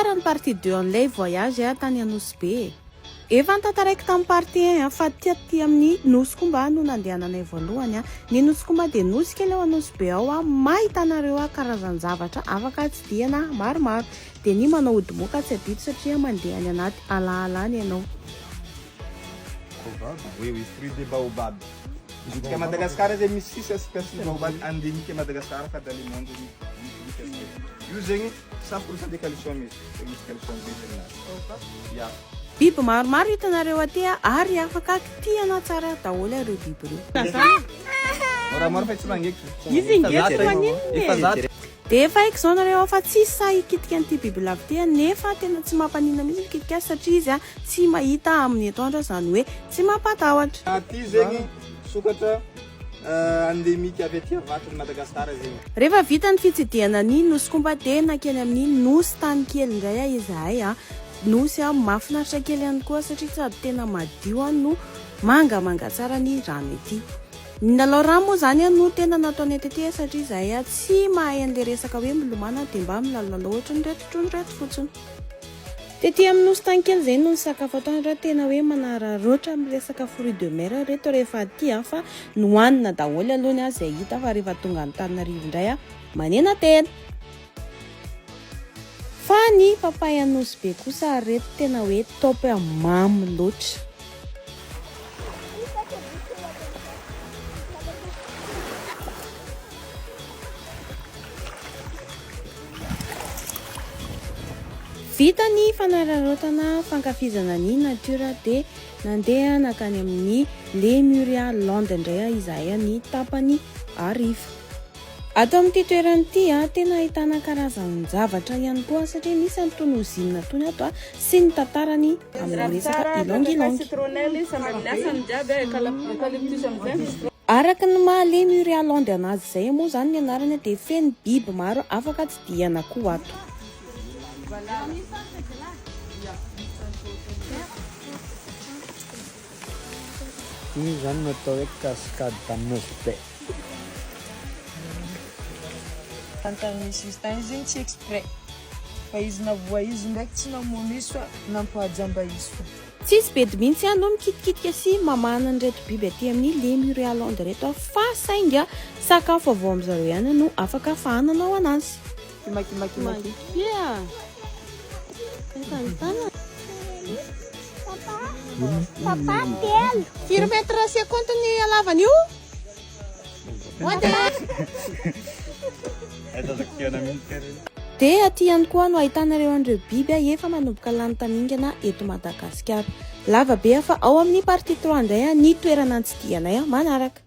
farany partie 2 an'ilay voyage tany Anosy Be. Efa nitantaraiko tamin'ny partie 1 fa ty amin'ny Nosy-Komba no nandehananay voalohany. Ny Nosy-Komba dia nosy kely ao Anosy Be ao mahitanareo karazan-javatra afaka tsidihana maromaro. Dia ny manao ody-moka tsy adito satria mandeha any anaty alahalany ianao. Oui, fruit de baobab. Jusqu'à Madagascar, il y a 6 espèces de baobab endémiques à Madagascar, dans le monde. Using 100% de calcium, calcium vétérinaire. Biby maromaro hitanareo aty ary afaka kitihana tsara daholo ireo biby ireo. Izy ingeto maninona? Dia efa haiko izao nareo fa tsy sahy hikitika an'ity biby lava ity nefa tena tsy mampanina mihitsy mikitika azy satria izy tsy mahita amin'ny atoandro izany hoe tsy mampatahotra. Aty zegny sokatra endémique avy aty avatry Madagascar zegny. Rehefa vita ny fitsidihana ny Nosy-Komba dia nakeny amin'ny nosy tany kely indray izahay nosy mahafinaritra kely ihany koa satria sady tena madio no mangamanga tsara ny rano ety. Ny lalao rano moa zany no tena nataonay tety satria izahay tsy mahay an'ilay resaka hoe milomana dia mba milalao ohatra ny reto fotsiny. Tety amin'ny nosy tany kely izay no ny sakafo atoandro tena hoe manararoatra amin'ny resaka fruit de mer reto rehefa aty fa nohanina daholo aloha izay hita fa rehefa tonga Antananarivo indray manena tena. Fa ny papay Anosy Be kosa reto tena hoe top mamy loatra. Vita ny fanararaotana fankafizana ny natiora dia nandeha nakany amin'ny Lemuria Land indray izahay ny tapany arivo. Ato amin'ity toerana ity tena ahitana karazan-javatra ihany koa satria misy an'itony ozinina tony ato sy ny tantarany amin'ny resaka ilongilongy. Araka ny maha Lemuria Land anazy izay moa zany ny anarany dia feno biby maro afaka tsidihana koa ato. Ini zany natao hoe cascade d'Anosy Be. Misy izy tany zegny tsy exprès fa izy navoa izy ndraiky tsy namono izy fa nampahajamba izy fa Tsisy bedy mihitsy no mikitikitika sy mamana an'ireto biby aty amin'ny Lemuria Land reto fa sainga sakafo avy ao amin'izareo ihany no afaka fahananao anazy. Maki. Papa telo. 4 metra seconde ny halavany io? Dia aty ihany koa no ahitanareo an'ireo biby efa manomboka lany tamingana eto Madagasikara. Lava be fa ao amin'ny partie 3 indray ny toerana antsidihanay manaraka.